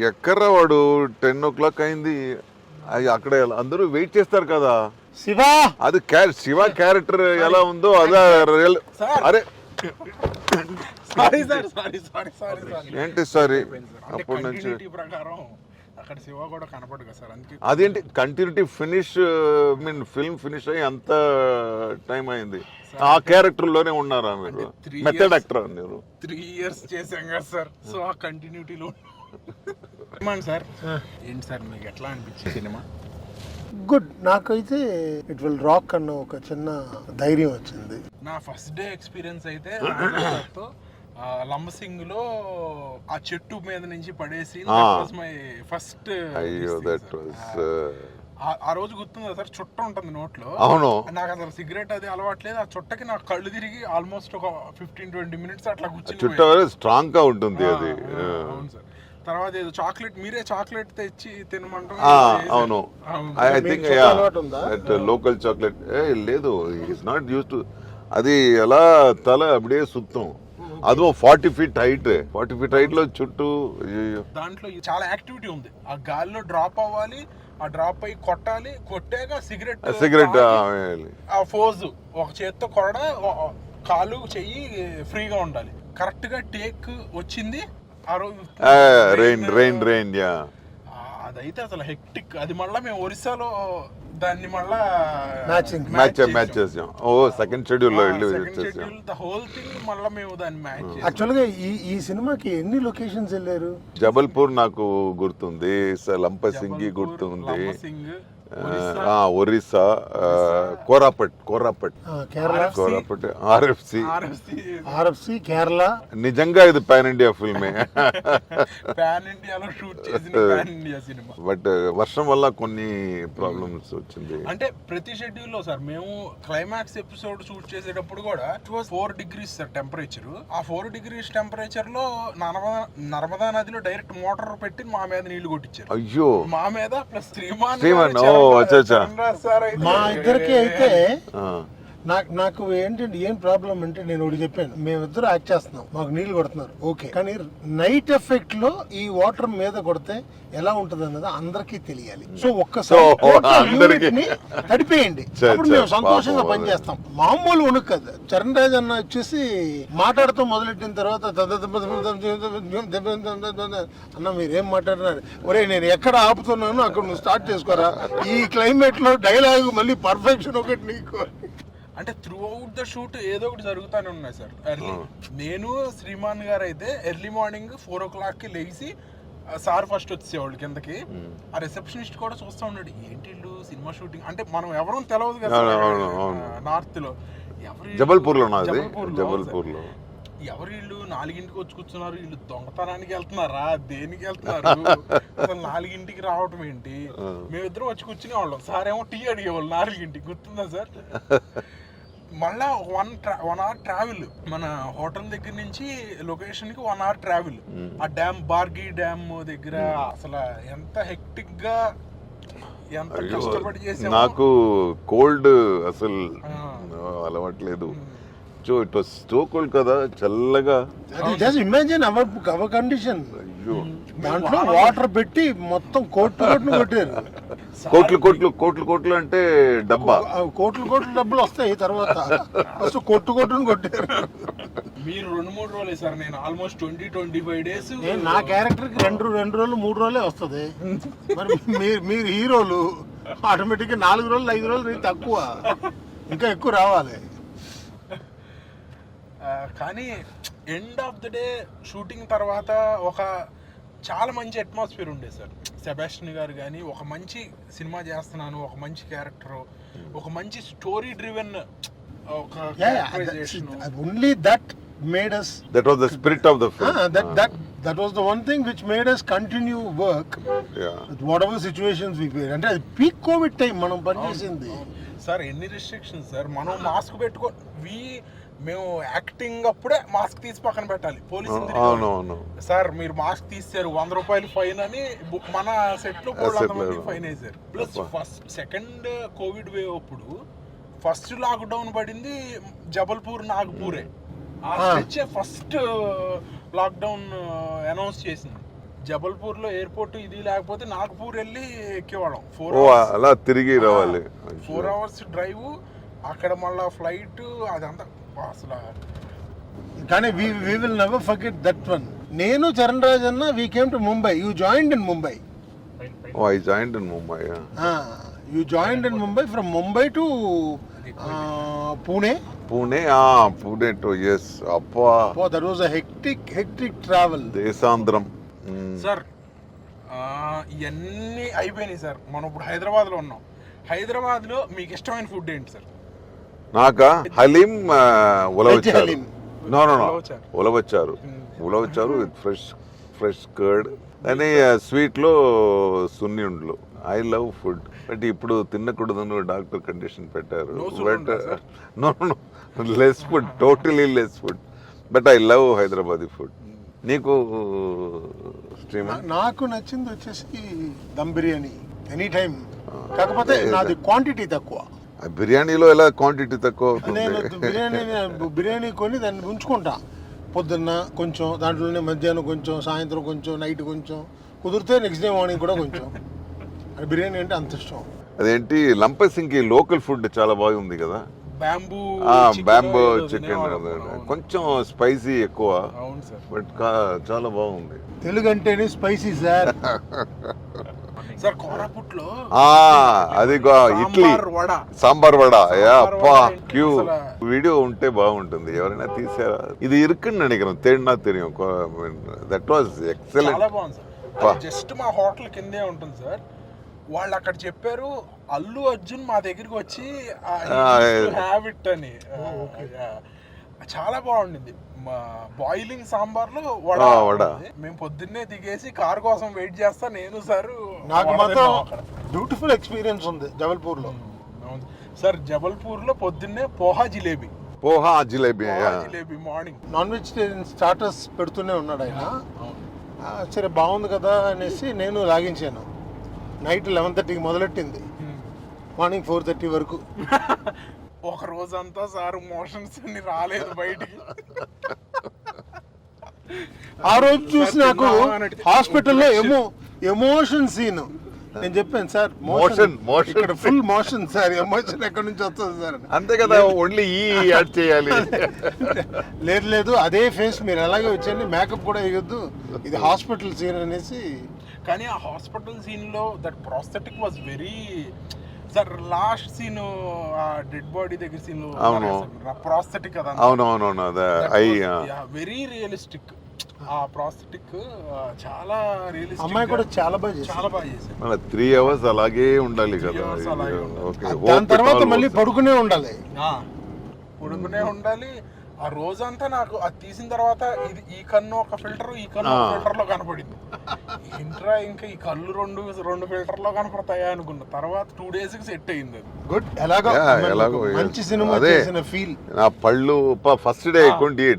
ఎక్కడ్రా వాడు 10 o'clock అయింది. అక్కడ అందరూ వెయిట్ చేస్తారు కదా. శివ అది శివ క్యారెక్టర్ ఎలా ఉందో అదే రియల్. అరే ఏంటి సారీ అప్పటి నుంచి అక్కడ శివ కూడా కనపడు కదా సార్, అందుకే అదేంటి continuity finish mean film finish అయ్యి అంత టైం అయింది. ఆ క్యారెక్టర్ లోనే ఉన్నారా మీరు? మెథడ్ యాక్టర్ మీరు 3 years చేసాం కదా సార్, సో ఆ కంటిన్యూటీలో సార్. ఏంటి సార్ మీకు ఎట్లా అనిపించింది సినిమా? గుడ్. నాకైతే ఇట్ విల్ రాక్ అన్న ఒక చిన్న ధైర్యం వచ్చింది. నా ఫస్ట్ డే ఎక్స్పీరియన్స్ అయితే లంబసింగ్ లో ఆ చెట్టు మీద నుంచి పడేసి మై ఫస్ట్. ఆ రోజు గుర్తుందా సార్? చుట్ట ఉంటుంది నోట్లో. అవును. నాకు అసలు సిగరెట్ అది అలవాట్లేదు. ఆ చుట్టకి నాకు కళ్ళు తిరిగి ఆల్మోస్ట్ ఒక 15-20 minutes అట్లా కూర్చుని. చుట్ట స్ట్రాంగ్ గా ఉంటుంది అది. అవును సార్. తర్వాత ఏదో చాక్లెట్, మీరే చాక్లెట్ తెచ్చి తినమంటారు. అవును, ఐ థింక్ లోకల్ చాక్లెట్ లేదు, ఇట్స్ నాట్ యూస్ టు. అది ఎలా తల అప్పుడే సుత్తం. అదో 40 feet హైట్, 40 feet హైట్ లో చుట్టూ. దాంట్లో చాలా యాక్టివిటీ ఉంది. ఆ గాల్లో డ్రాప్ అవ్వాలి, ఆ డ్రాప్ అయ్యి కొట్టాలి, కొట్టాక సిగరెట్ ఆ ఫోజు ఒక చేత్తో కొరడ, కాలు చెయ్యి ఫ్రీగా ఉండాలి. కరెక్ట్ గా టేక్ వచ్చింది ఆ రోజు. రెయిన్ అదైతే అసలు హెక్టిక్. అది మళ్ళీ మేము ఒరిస్సాలో దాన్ని మళ్ళా మ్యాచ్ చేసాం. సెకండ్ షెడ్యూల్ లో ద హోల్ థింగ్ మళ్ళీ మేము దాన్ని మ్యాచ్. యాక్చువల్ గా ఈ సినిమాకి ఎన్ని లొకేషన్స్ వెళ్ళారు? జబల్పూర్ నాకు గుర్తుంది, లంపసింగి గుర్తుంది, ఒరిస్సా, కోరాపట్, ఆర్ఎఫ్సి, కేరళ. నిజంగా ఇది పాన్ ఇండియా ఫిల్మే. పాన్ ఇండియాలో షూట్ చేసిన పాన్ ఇండియా సినిమా. బట్ వర్షం వల్ల కొన్ని ప్రాబ్లమ్స్ వచ్చింది. అంటే ప్రతి షెడ్యూల్ లో సార్ మేము క్లైమాక్స్ ఎపిసోడ్ షూట్ చేసేటప్పుడు కూడా 4 degrees సార్ టెంపరేచర్. ఆ 4 degrees టెంపరేచర్ లో నర్మదా నదిలో డైరెక్ట్ మోటార్ పెట్టి మా మీద నీళ్లు కొట్టించారు. అయ్యో, మా మీద ప్లస్ శ్రీమాన్. మా ఇద్దరికి అయితే నాకు ఏంటంటే ఏం ప్రాబ్లం అంటే, నేను ఒకటి చెప్పాను, మేమిద్దరు యాక్ట్ చేస్తున్నాం, మాకు నీళ్లు కొడుతున్నారు, ఓకే, కానీ నైట్ ఎఫెక్ట్ లో ఈ వాటర్ మీద కొడితే ఎలా ఉంటది అన్నది అందరికీ తెలియాలి. సో ఒక్కసారి తడిపేయండి, అప్పుడు మేము సంతోషంగా పనిచేస్తాం. మామూలు ఉణుకు కదా. చరణ్ రాజ్ అన్న వచ్చేసి మాట్లాడుతూ మొదలెట్టిన తర్వాత అన్న మీరేం మాట్లాడినారు, ఒరే నేను ఎక్కడ ఆపుతున్నాను అక్కడ నువ్వు స్టార్ట్ చేసుకోరా, ఈ క్లైమేట్ లో డైలాగ్ మళ్ళీ పర్ఫెక్షన్ ఒకటి నీకు. అంటే త్రూ అవుట్ ద షూట్ ఏదో ఒకటి జరుగుతూనే ఉన్నాయి సార్. నేను శ్రీమాన్ గారు అయితే ఎర్లీ మార్నింగ్ 4 o'clock లేచి సార్ ఫస్ట్ వచ్చేవాళ్ళు కిందకి. ఆ రిసెప్షనిస్ట్ కూడా చూస్తూ ఉన్నాడు, ఏంటి వీళ్ళు సినిమా షూటింగ్ అంటే మనం ఎవరూ తెలియదు కదా నార్త్ లో. జబల్పూర్ లో ఎవరు వీళ్ళు 4 వచ్చి కూర్చున్నారు, వీళ్ళు దొంగతనానికి వెళ్తున్నారా, దేనికి వెళ్తున్నారు, అసలు 4 రావటం ఏంటి? మేమిద్దరం వచ్చి కూర్చునే వాళ్ళం. సార్ ఏమో టీ అడిగేవాళ్ళు 4 గుర్తుందా సార్? మళ్ళా 1 hour ట్రావెల్, మన హోటల్ దగ్గర నుంచి లొకేషన్ కి 1 hour ట్రావెల్. ఆ డ్యామ్, బార్గి డ్యామ్ దగ్గర అసలు ఎంత హెక్టిక్ గా, ఎంత కష్టపడి చేసాము. నాకు కోల్డ్ అసలు అలవాట్లేదు. ఇట్ వాస్ సో కోల్డ్ కదా, చల్లగా. Just imagine hour condition. దాంట్లో వాటర్ పెట్టి మొత్తం కోట్లు కోట్లు అంటే డబ్బా, కోట్లు డబ్బులు వస్తాయి తర్వాత. ఫస్ట్ కొట్టును కొట్టారు. మీరు 2-3 రోజులే సార్, నేను ఆల్మోస్ట్ 20-25 days. నా క్యారెక్టర్ కి 2 రోజులు 3 రోజులే వస్తుంది. మరి మీరు హీరోలు ఆటోమేటిక్ గా 4 రోజులు 5 రోజులు తక్కువ, ఇంకా ఎక్కువ రావాలి. కానీ end of the day shooting తర్వాత ఒక చాలా మంచి అట్మాస్ఫియర్ ఉండే సార్. సెబాస్టియన్ గారు కానీ ఒక మంచి సినిమా చేస్తున్నాను, ఒక మంచి క్యారెక్టర్, ఒక మంచి స్టోరీ డ్రివెన్ ఒక characterisation. Only that made us, that was the spirit of the film. That was the one thing which made us continue work. With whatever situations we were. అంటే అది peak Covid time మనం పనిచేసింది sir. ఎన్ని restrictions sir, మనం mask పెట్టుకో, మేము acting అప్పుడే mask తీసి పక్కన పెట్టాలి. పోలీసులు సార్ మీరు మాస్క్ తీసారు 100 రూపాయలు ఫైన్ అని మన సెట్ లో 400 మందికి ఫైన్ వేసారు. ప్లస్ సెకండ్ కోవిడ్ వేవ్ అప్పుడు ఫస్ట్ లాక్డౌన్ పడింది జబల్పూర్, నాగపూరే. ఫస్ట్ లాక్డౌన్ అనౌన్స్ చేసింది. జబల్పూర్ లో ఎయిర్పోర్ట్ ఇది లేకపోతే నాగపూర్ వెళ్ళి ఎక్కేవాళ్ళం ఓ అలా తిరిగి రావాలి 4 hours డ్రైవ్, అక్కడ మళ్ళా ఫ్లైట్, అదంతా అసలు. కానీ we will never forget that one. నేను చరణ్ రాజ్ అన్న we came to Mumbai. You joined in Mumbai. Oh I joined in Mumbai. You joined in Mumbai, from Mumbai to Pune. Pune to yes. Appa. Oh, that was a hectic travel. దేశాంధ్రం. Sir ఇవన్నీ అయిపోయినాయి sir. మనం ఇప్పుడు హైదరాబాద్ లో ఉన్నాం. హైదరాబాద్ లో మీకు ఇష్టమైన ఫుడ్ ఏంటి సార్? నాకా haleem, ulavacharu. No ulavacharu with fresh curd అని. స్వీట్ లో సున్నిండ్లు. I love food. బట్ ఇప్పుడు తినకూడదని డాక్టర్ కండిషన్ పెట్టారు. But no less food, totally less food. But I love Hyderabadi food. నీకు నాకు నచ్చింది వచ్చేసి దమ్ బిర్యానీ ఎనీ టైం. కాకపోతే నాది క్వాంటిటీ తక్కువ. బిర్యానీలో ఎలా క్వాంటిటీ తక్కువ? నేను బిర్యానీ కొని దాన్ని ఉంచుకుంటా. పొద్దున్న కొంచెం, దాంట్లోనే మధ్యాహ్నం కొంచెం, సాయంత్రం కొంచెం, నైట్ కొంచెం, కుదిరితే నెక్స్ట్ డే మార్నింగ్ కూడా కొంచెం. బిర్యానీ అంటే అంత ఇష్టం. అదేంటి లంపసింగి లోకల్ ఫుడ్ చాలా బాగుంది కదా. బ్యాంబూ చికెన్ కొంచెం స్పైసీ ఎక్కువ, బట్ చాలా బాగుంది. తెలుగు అంటేనే స్పైసీ సార్. సార్ కోరాపుట్లో అది ఇడ్లీ సాంబార్ వడ. అప్పా క్యూ వీడియో ఉంటే బాగుంటుంది. ఎవరైనా తీసారా? ఇది ఇరుక్కుని నిனைக்கிறேன். తేడినా తెలియం. That was excellent. జస్ట్ మా హోటల్ కిందే ఉంటుంది సార్. వాళ్ళు అక్కడ చెప్పారు అల్లు అర్జున్ మా దగ్గరికి వచ్చి హ్యావ్ ఇట్ అని. చాలా బాగుండింది. బాయిలింగ్ సాంబార్ లో వడ. మేము పొద్దున్నే దిగేసి కార్ కోసం వెయిట్ చేస్తా నేను సార్. నాకు మాత్రం బ్యూటిఫుల్ ఎక్స్పీరియన్స్ ఉంది జబల్పూర్ లో. సార్ జబల్పూర్ లో పొద్దున్నే poha jalebi morning. Non vegetarian starters పెడుతూనే ఉన్నాడు ఆయన. సరే బాగుంది కదా అనేసి నేను లాగించాను. నైట్ 11:30కి మొదలెట్టింది, మార్నింగ్ 4:30 వరకు. ఒక రోజంతా సార్ మోషన్స్ అన్ని రాలేదు బయటికి. ఆ రోజు చూసి నాకు హాస్పిటల్లో ఎమోషన్ సీన్. నేను చెప్పాను సార్ ఇక్కడ ఫుల్ మోషన్ సార్, ఎమోషన్ ఎక్కడి నుంచి వస్తుంది సార్? అంతే కదా, ఓన్లీ యాడ్ చేయాలి. లేదు అదే ఫేస్ మీరు అలాగే వచ్చేయండి, మేకప్ కూడా వేయొద్దు, ఇది హాస్పిటల్ సీన్ అనేసి. కానీ ఆ హాస్పిటల్ సీన్ లో that prosthetic was very sir. Last scene dead body దగ్గర సీన్ లో ప్రాస్థెటిక్ కదా. అవునవును, వెరీ రియలిస్టిక్. ఆ ప్రాస్థెటిక్ చాలా రియలిస్టిక్. అమ్మాయి కూడా చాలా బాగా చేశారు. 3 hours అలాగే ఉండాలి కదా. దాని తర్వాత మళ్ళీ పడుకునే ఉండాలి. ఆ రోజంతా నాకు అది తీసిన తర్వాత ఇది ఈ కన్ను ఒక ఫిల్టర్, ఈ కన్ను ఒక ఫిల్టర్ లో కనపడింది. ఇంట్రా ఇంకా ఈ కళ్ళు రెండు ఫిల్టర్ లో కనపడతాయా అనుకున్నా. తర్వాత 2 days కి సెట్ అయింది. గుడ్. ఎలాగో మంచి సినిమా చేసిన ఫీల్. నా పళ్ళు ఫస్ట్ డే కొండి.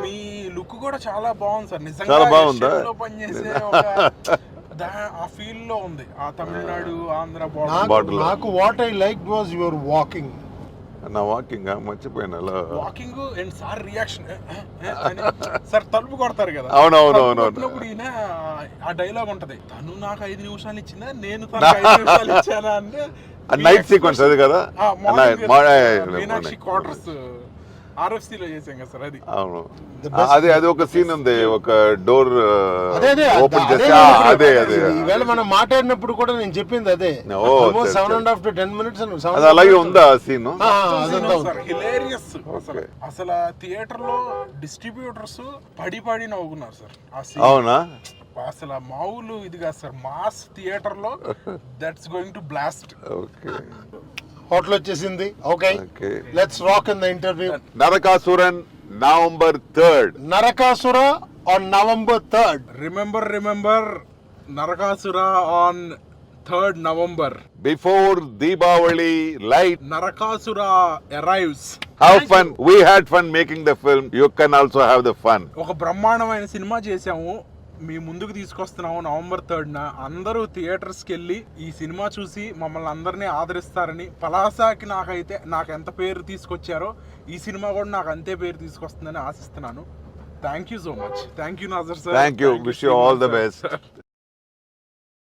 మీ లుక్ కూడా చాలా బాగుంది సార్. నిజంగా చాలా బాగుందా? పనిచేసే ఆ ఫీల్ లో ఉంది. ఆ తమిళనాడు ఆంధ్ర బార్డర్. నాకు what I like was your walking. నా వాకింగ్ మర్చిపోయాను. Walking and sir reaction. Sir తలుపు కొడతారు కదా. అవునవును. ఈయన ఆ డైలాగ్ ఉంటది, తను నాకు 5 నిమిషాలు ఇచ్చిందా, నేను తనకు 5 నిమిషాలు ఇచ్చానా అంటే. నైట్ సీక్వెన్స్ అది కదా, మీనాక్షి క్వార్టర్స్ RFC లో చేసాం కదా సార్. అది అవును, అది ఒక సీన్ ఉంది, ఒక డోర్ ఓపెన్ చేసి. అదే ఈవేళ మనం మాట్లాడినప్పుడు కూడా నేను చెప్పింది అదే. 7.5 to 10 minutes అది అలాగే ఉందా సీన్? హిలేరియస్. అసలు థియేటర్ లో డిస్ట్రిబ్యూటర్స్ పడి నవ్వుకున్నారు సార్ ఆ సీన్. అవునా? అసలు మామూలు ఇది కాదు సార్, మాస్ థియేటర్ లో that's going to blast. Okay, hotel వచ్చేసింది. Okay, let's rock in the interview. Narakasuran November 3rd. Narakasura on November 3rd. Remember Narakasura on 3rd November. Before Deepavali light, Narakasura arrives. Have fun. We had fun making the film. You can also have the fun. ఒక బ్రహ్మాండమైన cinema చేసాము, మీ ముందుకు తీసుకొస్తున్నాము November 3rd. అందరూ థియేటర్స్కి వెళ్ళి ఈ cinema చూసి మమ్మల్ని అందరినీ ఆదరిస్తారని. పలాసాకి నాకు ఎంత పేరు తీసుకొచ్చారో ఈ సినిమా కూడా నాకు అంతే పేరు తీసుకొస్తుందని ఆశిస్తున్నాను. Thank you so much. Thank you Nassar sir. Thank you, wish you all the best.